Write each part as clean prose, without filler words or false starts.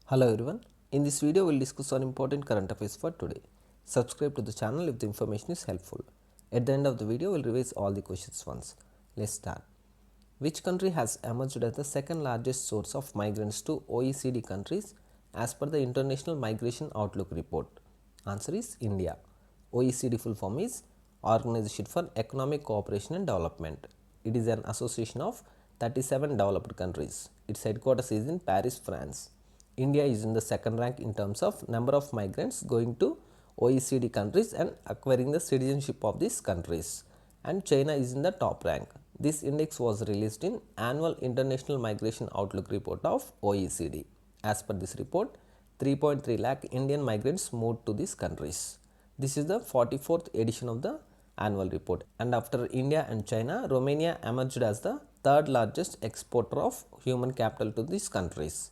Hello everyone. In this video, we will discuss on important current affairs for today. Subscribe to the channel if the information is helpful. At the end of the video, we will revise all the questions once. Let's start. Which country has emerged as the second largest source of migrants to OECD countries as per the International Migration Outlook report? Answer is India. OECD full form is Organization for Economic Cooperation and Development. It is an association of 37 developed countries. Its headquarters is in Paris, France. India is in the second rank in terms of number of migrants going to OECD countries and acquiring the citizenship of these countries, and China is in the top rank. This index was released in Annual International Migration Outlook report of OECD. As per this report, 3.3 lakh Indian migrants moved to these countries. This is the 44th edition of the annual report, and after India and China, Romania emerged as the third largest exporter of human capital to these countries.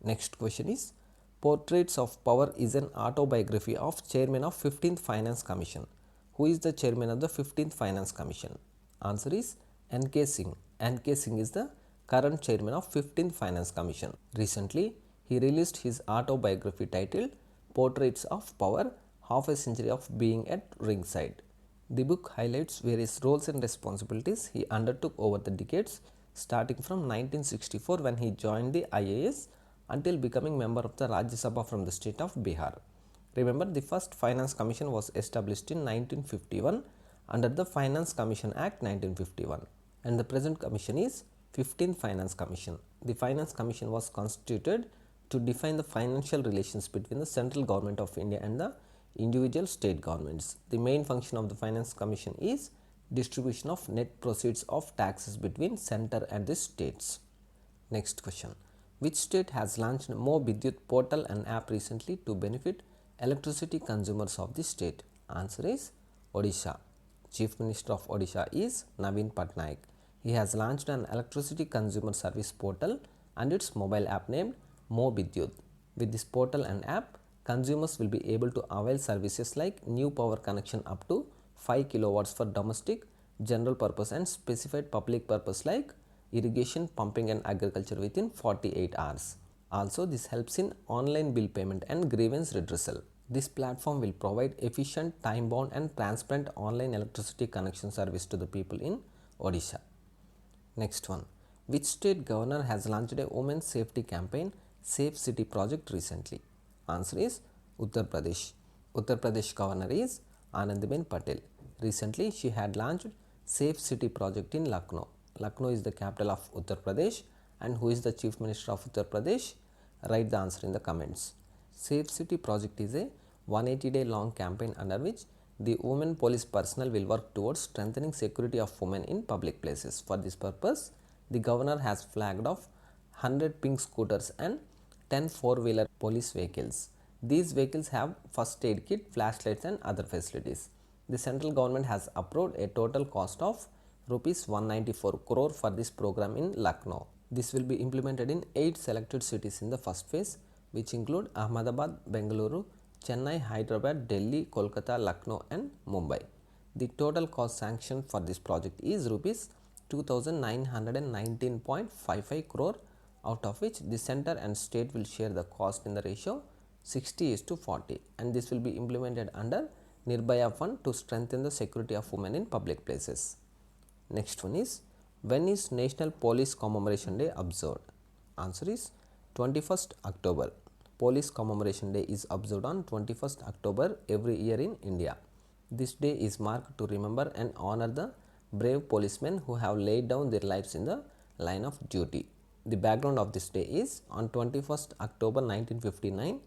Next question is, Portraits of Power is an autobiography of Chairman of 15th Finance Commission. Who is the Chairman of the 15th Finance Commission? Answer is N.K. Singh. N.K. Singh is the current Chairman of 15th Finance Commission. Recently, he released his autobiography titled Portraits of Power, Half a Century of Being at Ringside. The book highlights various roles and responsibilities he undertook over the decades, starting from 1964 when he joined the IAS until becoming member of the Rajya Sabha from the state of Bihar. Remember, the first Finance Commission was established in 1951 under the Finance Commission Act 1951, and the present commission is 15th Finance Commission. The Finance Commission was constituted to define the financial relations between the central government of India and the individual state governments. The main function of the Finance Commission is distribution of net proceeds of taxes between center and the states. Next question. Which state has launched Mo Vidyut portal and app recently to benefit electricity consumers of the state? Answer is Odisha. Chief Minister of Odisha is Naveen Patnaik. He has launched an electricity consumer service portal and its mobile app named Mo Vidyut. With this portal and app, consumers will be able to avail services like new power connection up to 5 kilowatts for domestic, general purpose and specified public purpose like irrigation, pumping and agriculture within 48 hours. Also, this helps in online bill payment and grievance redressal. This platform will provide efficient, time-bound and transparent online electricity connection service to the people in Odisha. Next one. Which state governor has launched a women's safety campaign, Safe City Project recently? Answer is Uttar Pradesh. Uttar Pradesh governor is Anandiben Patel. Recently, she had launched Safe City Project in Lucknow. Lucknow is the capital of Uttar Pradesh, and who is the Chief Minister of Uttar Pradesh? Write the answer in the comments. Safe City Project is a 180-day long campaign under which the women police personnel will work towards strengthening security of women in public places. For this purpose, the governor has flagged off 100 pink scooters and 10 four-wheeler police vehicles. These vehicles have first aid kit, flashlights and other facilities. The central government has approved a total cost of Rs 194 crore for this program in Lucknow. This will be implemented in 8 selected cities in the first phase, which include Ahmedabad, Bengaluru, Chennai, Hyderabad, Delhi, Kolkata, Lucknow and Mumbai. The total cost sanctioned for this project is Rs 2919.55 crore, out of which the center and state will share the cost in the ratio 60:40, and this will be implemented under Nirbhaya Fund to strengthen the security of women in public places. Next one is, when is National Police Commemoration Day observed? Answer is 21st October. Police Commemoration Day is observed on 21st October every year in India. This day is marked to remember and honor the brave policemen who have laid down their lives in the line of duty. The background of this day is, on 21st October 1959,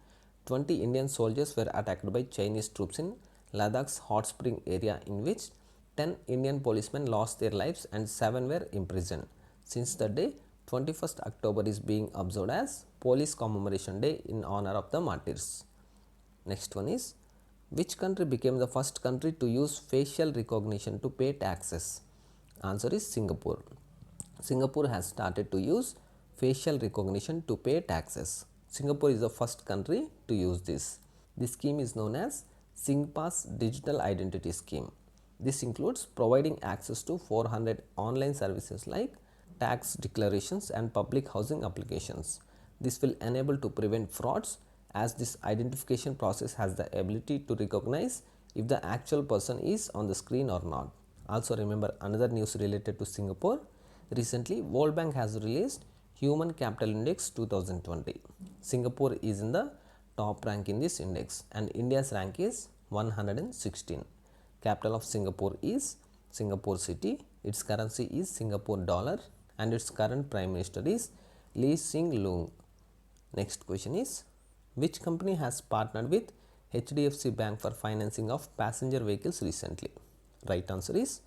20 Indian soldiers were attacked by Chinese troops in Ladakh's hot spring area, in which 10 Indian policemen lost their lives and 7 were imprisoned. Since that day, 21st October is being observed as Police Commemoration Day in honor of the martyrs. Next one is, which country became the first country to use facial recognition to pay taxes? Answer is Singapore. Singapore has started to use facial recognition to pay taxes. Singapore is the first country to use this. This scheme is known as SingPass Digital Identity Scheme. This includes providing access to 400 online services like tax declarations and public housing applications. This will enable to prevent frauds, as this identification process has the ability to recognize if the actual person is on the screen or not. Also remember another news related to Singapore. Recently, World Bank has released Human Capital Index 2020. Singapore is in the top rank in this index and India's rank is 116. Capital of Singapore is Singapore City. Its currency is Singapore dollar and its current prime minister is Lee Hsien Loong. Next question is, which company has partnered with HDFC Bank for financing of passenger vehicles recently? Right answer is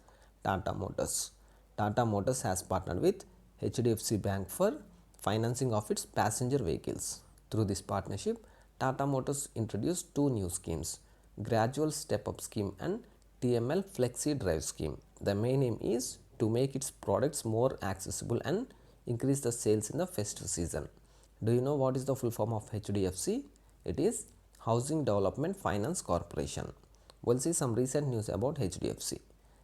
Tata Motors. Tata Motors has partnered with HDFC Bank for financing of its passenger vehicles. Through this partnership, Tata Motors introduced two new schemes, Gradual Step Up Scheme and TML Flexi Drive Scheme. The main aim is to make its products more accessible and increase the sales in the festive season. Do you know what is the full form of HDFC? It is Housing Development Finance Corporation. We'll see some recent news about HDFC.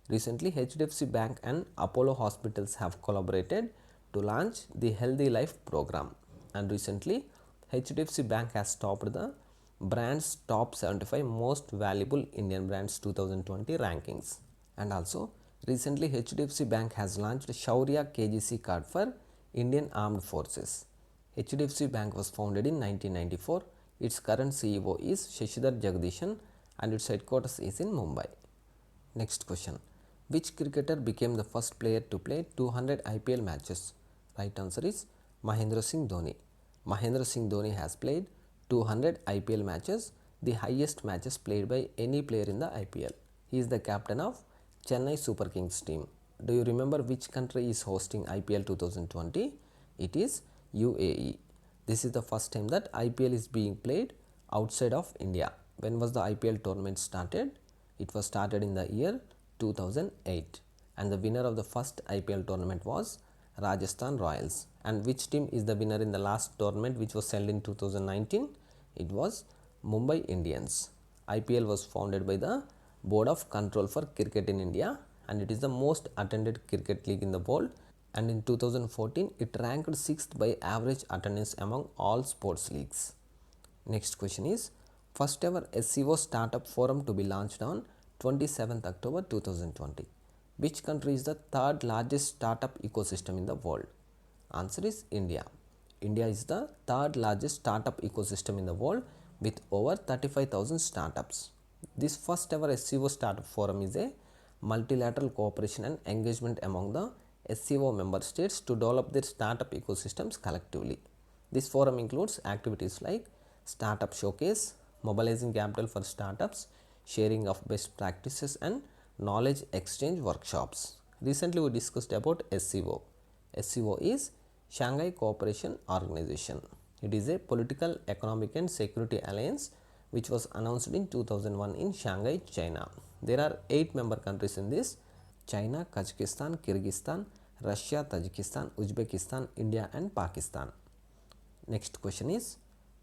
Recently, HDFC Bank and Apollo Hospitals have collaborated to launch the Healthy Life program. And recently, HDFC Bank has topped the brand's top 75 most valuable Indian brands 2020 rankings. And also, recently HDFC Bank has launched Shaurya KGC card for Indian Armed Forces. HDFC Bank was founded in 1994. Its current CEO is Shashidhar Jagdishan and its headquarters is in Mumbai. Next question. Which cricketer became the first player to play 200 IPL matches? Right answer is Mahendra Singh Dhoni. Mahendra Singh Dhoni has played 200 IPL matches, the highest matches played by any player in the IPL. He is the captain of Chennai Super Kings team. Do you remember which country is hosting IPL 2020? It is UAE. This is the first time that IPL is being played outside of India. When was the IPL tournament started? It was started in the year 2008 and the winner of the first IPL tournament was Rajasthan Royals. And which team is the winner in the last tournament which was held in 2019? It was Mumbai Indians. IPL was founded by the Board of Control for Cricket in India and it is the most attended cricket league in the world, and in 2014 it ranked 6th by average attendance among all sports leagues. Next question is, first ever SEO startup forum to be launched on 27th October 2020. Which country is the third largest startup ecosystem in the world? Answer is India. India is the third largest startup ecosystem in the world with over 35,000 startups. This first ever SEO startup forum is a multilateral cooperation and engagement among the SEO member states to develop their startup ecosystems collectively. This forum includes activities like startup showcase, mobilizing capital for startups, sharing of best practices and knowledge exchange workshops. Recently we discussed about SEO. SEO is Shanghai Cooperation Organization. It is a political, economic and security alliance which was announced in 2001 in Shanghai, China. There are 8 member countries in this: China, Kazakhstan, Kyrgyzstan, Russia, Tajikistan, Uzbekistan, India and Pakistan. Next question is,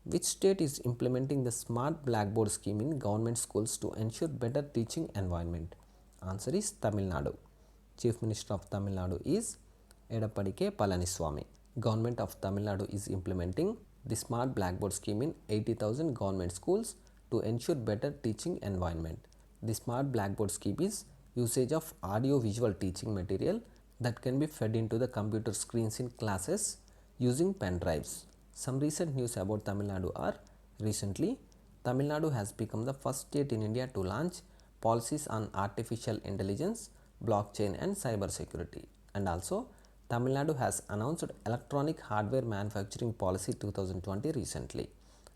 which state is implementing the smart blackboard scheme in government schools to ensure better teaching environment? Answer is Tamil Nadu. Chief Minister of Tamil Nadu is Edappadi K. Palaniswamy. Government of Tamil Nadu is implementing the smart blackboard scheme in 80,000 government schools to ensure better teaching environment. The smart blackboard scheme is usage of audio visual teaching material that can be fed into the computer screens in classes using pen drives. Some recent news about Tamil Nadu are, recently Tamil Nadu has become the first state in India to launch policies on artificial intelligence, blockchain and cyber security. And also Tamil Nadu has announced electronic hardware manufacturing policy 2020 recently.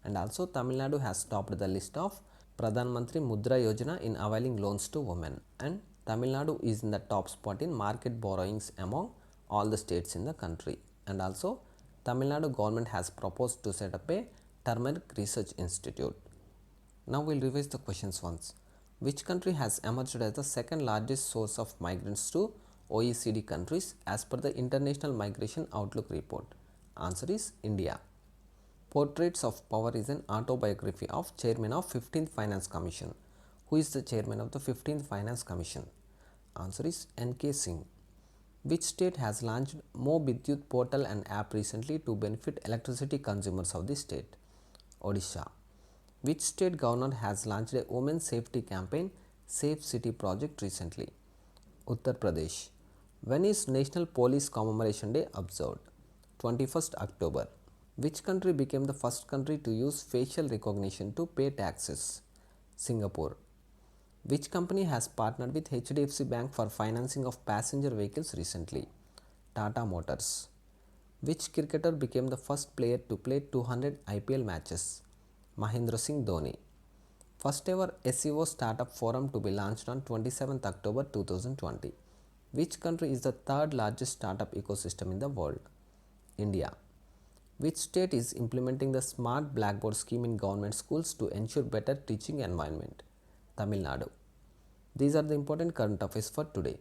And also Tamil Nadu has topped the list of Pradhan Mantri Mudra Yojana in availing loans to women. And Tamil Nadu is in the top spot in market borrowings among all the states in the country. And also Tamil Nadu government has proposed to set up a turmeric research institute. Now we'll revise the questions once. Which country has emerged as the second largest source of migrants to OECD countries as per the International Migration Outlook report? Answer is India. Portraits of Power is an autobiography of Chairman of 15th Finance Commission. Who is the Chairman of the 15th Finance Commission? Answer is N.K. Singh. Which state has launched Mo Bidyut portal and app recently to benefit electricity consumers of the state? Odisha. Which state governor has launched a women's safety campaign Safe City project recently? Uttar Pradesh. When is National Police Commemoration Day observed? 21st October. Which country became the first country to use facial recognition to pay taxes? Singapore. Which company has partnered with HDFC Bank for financing of passenger vehicles recently? Tata Motors. Which cricketer became the first player to play 200 IPL matches? Mahendra Singh Dhoni. First ever SEO startup forum to be launched on 27th October 2020. Which country is the third largest startup ecosystem in the world? India. Which state is implementing the smart blackboard scheme in government schools to ensure better teaching environment? Tamil Nadu. These are the important current affairs for today.